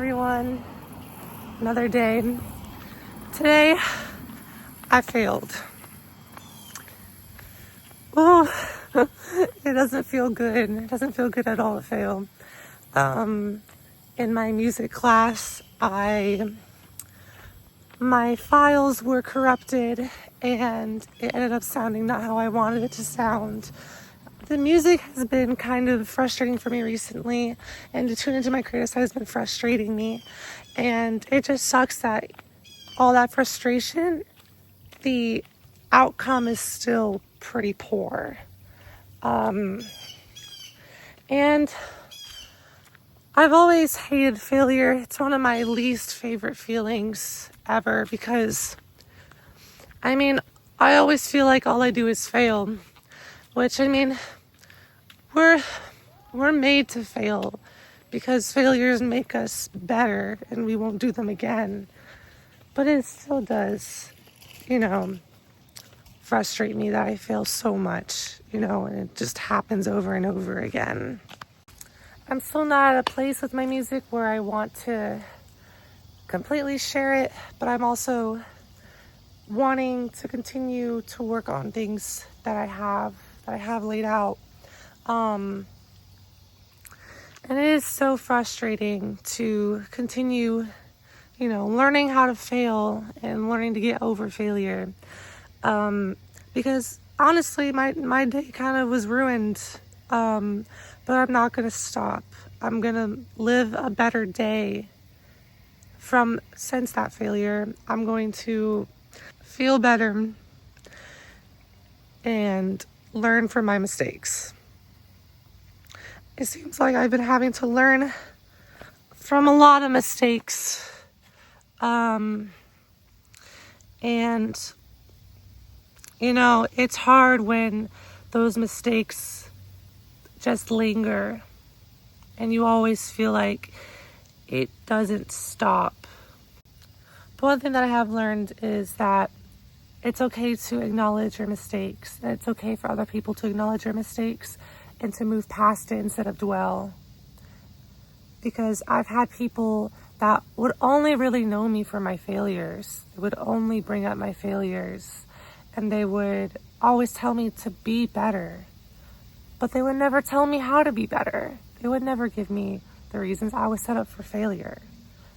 everyone. Another day. Today, I failed. Oh, it doesn't feel good. It doesn't feel good at all to fail. In my music class, my files were corrupted and it ended up sounding not how I wanted it to sound. The music has been kind of frustrating for me recently, and to tune into my creative side has been frustrating me. And it just sucks that all that frustration, the outcome is still pretty poor. And I've always hated failure. It's one of my least favorite feelings ever because, I always feel like all I do is fail, which, we're made to fail because failures make us better and we won't do them again. But it still does, frustrate me that I fail so much, and it just happens over and over again. I'm still not at a place with my music where I want to completely share it, but I'm also wanting to continue to work on things that I have laid out. And it is so frustrating to continue, learning how to fail and learning to get over failure. Because honestly, my day kind of was ruined. But I'm not going to stop. I'm going to live a better day since that failure. I'm going to feel better and learn from my mistakes. It seems like I've been having to learn from a lot of mistakes. And, it's hard when those mistakes just linger and you always feel like it doesn't stop. But one thing that I have learned is that it's okay to acknowledge your mistakes. It's okay for other people to acknowledge your mistakes and to move past it instead of dwell. Because I've had people that would only really know me for my failures. They would only bring up my failures. And they would always tell me to be better. But they would never tell me how to be better. They would never give me the reasons I was set up for failure.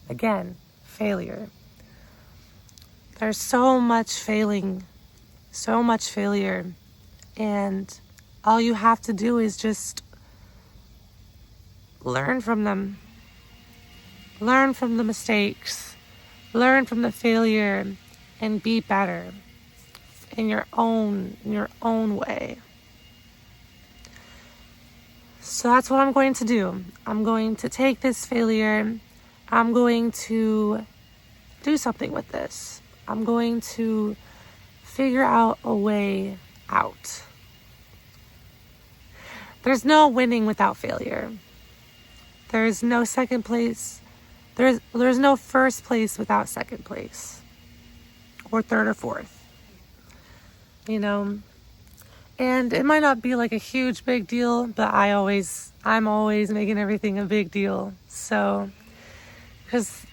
Again, failure. There's so much failure. And all you have to do is just learn from them. Learn from the mistakes. Learn from the failure and be better in your own way. So that's what I'm going to do. I'm going to take this failure. I'm going to do something with this. I'm going to figure out a way out. There's no winning without failure. There's no second place. There's no first place without second place. Or third or fourth. And it might not be like a huge big deal, but I'm always making everything a big deal. So, because,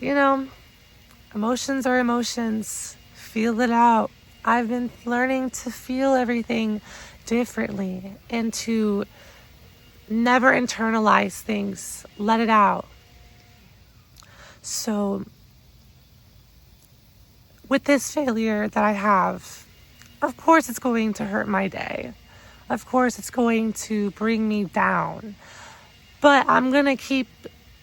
emotions are emotions. Feel it out. I've been learning to feel everything differently and to never internalize things. Let it out. So, with this failure that I have, of course it's going to hurt my day. Of course it's going to bring me down. But I'm going to keep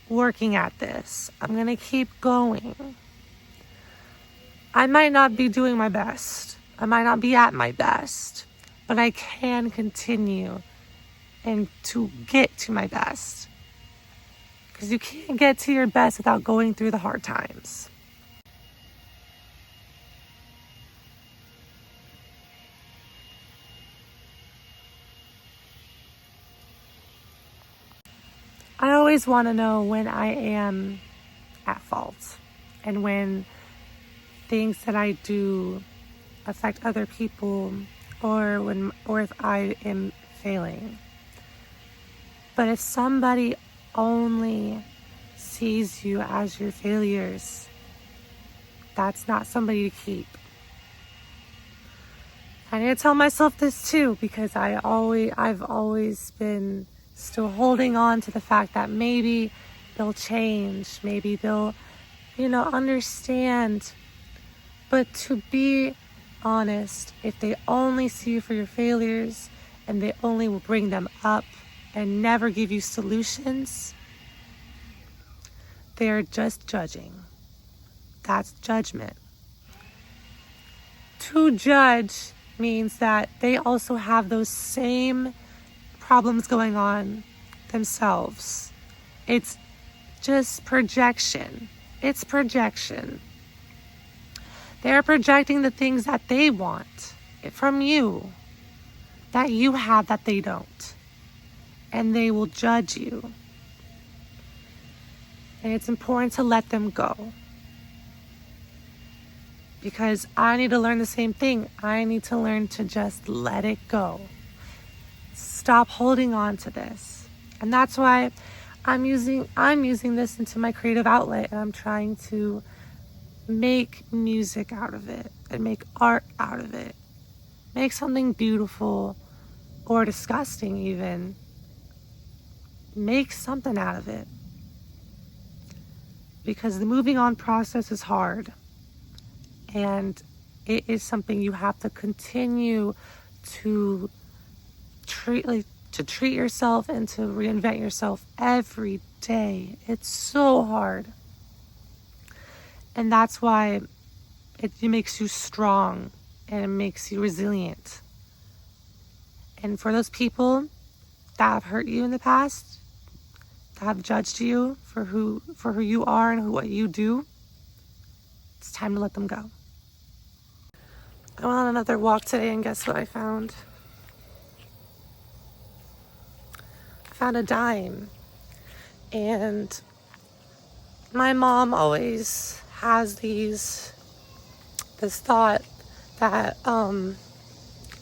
working at this. I'm going to keep going. I might not be doing my best. I might not be at my best. But I can continue and to get to my best. Because you can't get to your best without going through the hard times. I always want to know when I am at fault and when things that I do affect other people or if I am failing. But if somebody only sees you as your failures, that's not somebody to keep. I need to tell myself this too, because I've always been still holding on to the fact that maybe they'll change, maybe they'll, understand. But to be honest, if they only see you for your failures and they only will bring them up and never give you solutions, they're just judging. That's judgment. To judge means that they also have those same problems going on themselves. It's just projection. It's projection. They're projecting the things that they want from you, that you have that they don't. And they will judge you. And it's important to let them go. Because I need to learn the same thing. I need to learn to just let it go. Stop holding on to this. And that's why I'm using this into my creative outlet, and I'm trying to make music out of it and make art out of it. Make something beautiful or disgusting even. Make something out of it. Because the moving on process is hard. And it is something you have to continue to treat yourself and to reinvent yourself every day. It's so hard. And that's why it makes you strong and it makes you resilient. And for those people that have hurt you in the past, that have judged you for who you are and what you do, it's time to let them go. I went on another walk today, and guess what I found? I found a dime. And my mom always has this thought that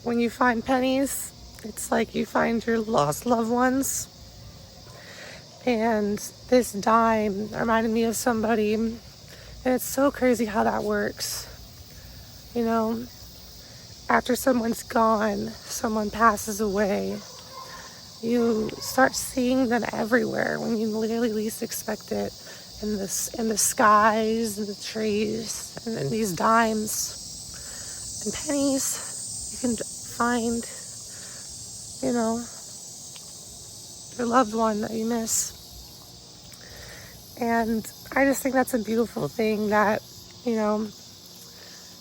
when you find pennies, it's like you find your lost loved ones. And this dime reminded me of somebody, and it's so crazy how that works. After someone's gone, someone passes away, you start seeing them everywhere when you literally least expect it. In the skies, and the trees, and in these dimes and pennies, you can find, your loved one that you miss. And I just think that's a beautiful thing that,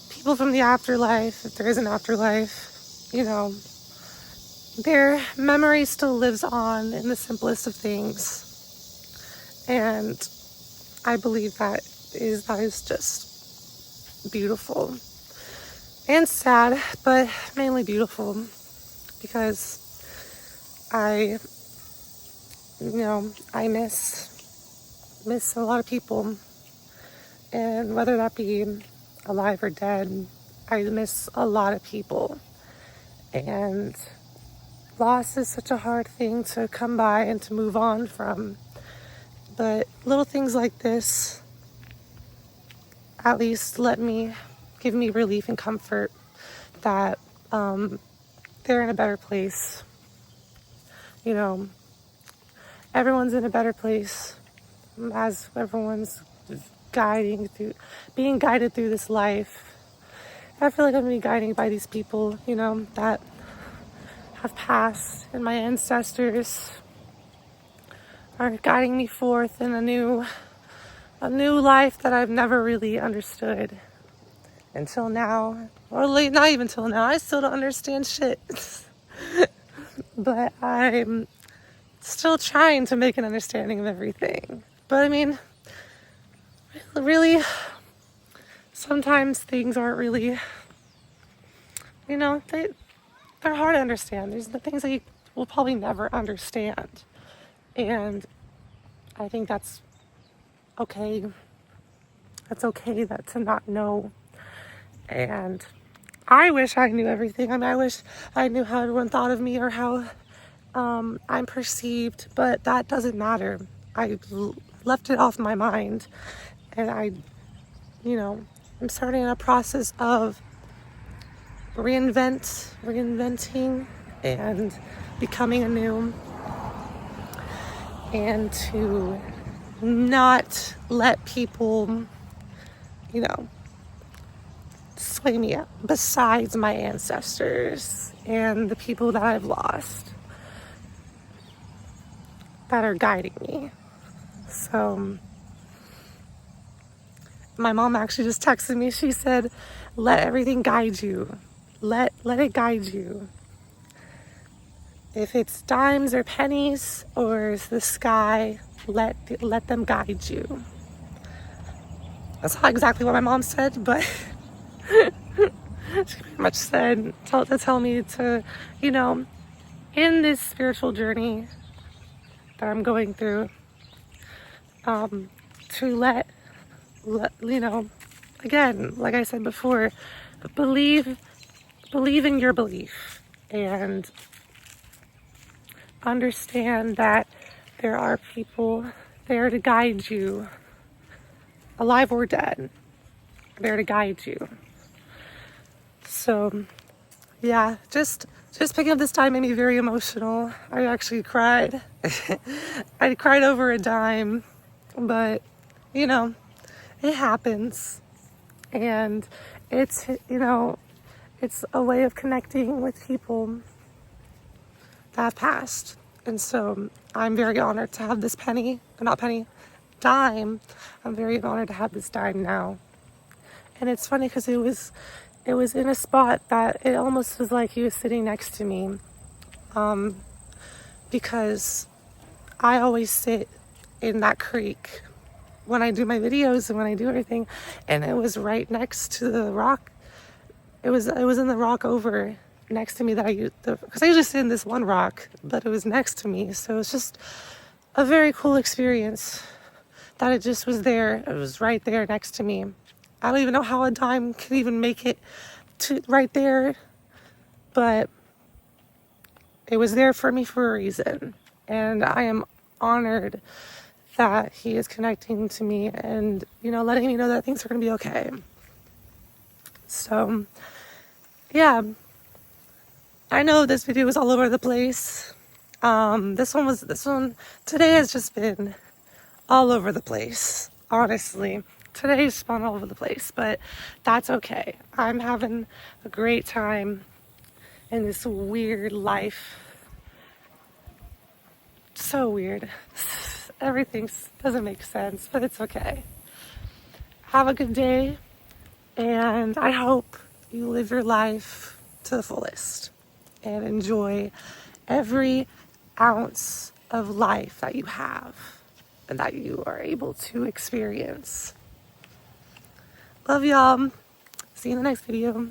people from the afterlife, if there is an afterlife, their memory still lives on in the simplest of things. And I believe that is just beautiful and sad, but mainly beautiful, because I miss a lot of people, and whether that be alive or dead, I miss a lot of people. And loss is such a hard thing to come by and to move on from. But little things like this at least give me relief and comfort that they're in a better place. Everyone's in a better place as everyone's being guided through this life. I feel like I'm being guided by these people, that have passed, and my ancestors are guiding me forth in a new life that I've never really understood until now. Or not even till now. I still don't understand shit. But I'm still trying to make an understanding of everything. But really, sometimes things aren't really, they're hard to understand. There's the things that you will probably never understand. And I think that's okay. That's okay to not know. And I wish I knew everything. I wish I knew how everyone thought of me or how I'm perceived, but that doesn't matter. I left it off my mind. And I'm starting a process of reinventing and becoming anew, and to not let people, sway me up, besides my ancestors and the people that I've lost that are guiding me. So my mom actually just texted me. She said, let everything guide you. Let it guide you. If it's dimes or pennies or it's the sky, let them guide you. That's not exactly what my mom said, but she pretty much said to tell me to, in this spiritual journey that I'm going through, to let again, like I said before, believe in your belief, and understand that there are people there to guide you, alive or dead, there to guide you. So yeah, just picking up this dime made me very emotional. I actually cried. I cried over a dime, but it happens, and it's it's a way of connecting with people that have passed. And so I'm very honored to have this dime. I'm very honored to have this dime now. And it's funny because it was in a spot that it almost was like he was sitting next to me, because I always sit in that creek when I do my videos and when I do everything, and it was right next to the rock. It was in the rock over next to me that I used, because I usually sit in this one rock, but it was next to me. So it's just a very cool experience that it just was there. It was right there next to me. I don't even know how a dime could even make it to right there, but it was there for me for a reason. And I am honored that he is connecting to me and, letting me know that things are going to be okay. So, yeah, I know this video was all over the place. This one today has just been all over the place, honestly. Today's fun all over the place, but that's okay. I'm having a great time in this weird life. So weird. Everything doesn't make sense, but it's okay. Have a good day, and I hope you live your life to the fullest and enjoy every ounce of life that you have and that you are able to experience. Love y'all. See you in the next video.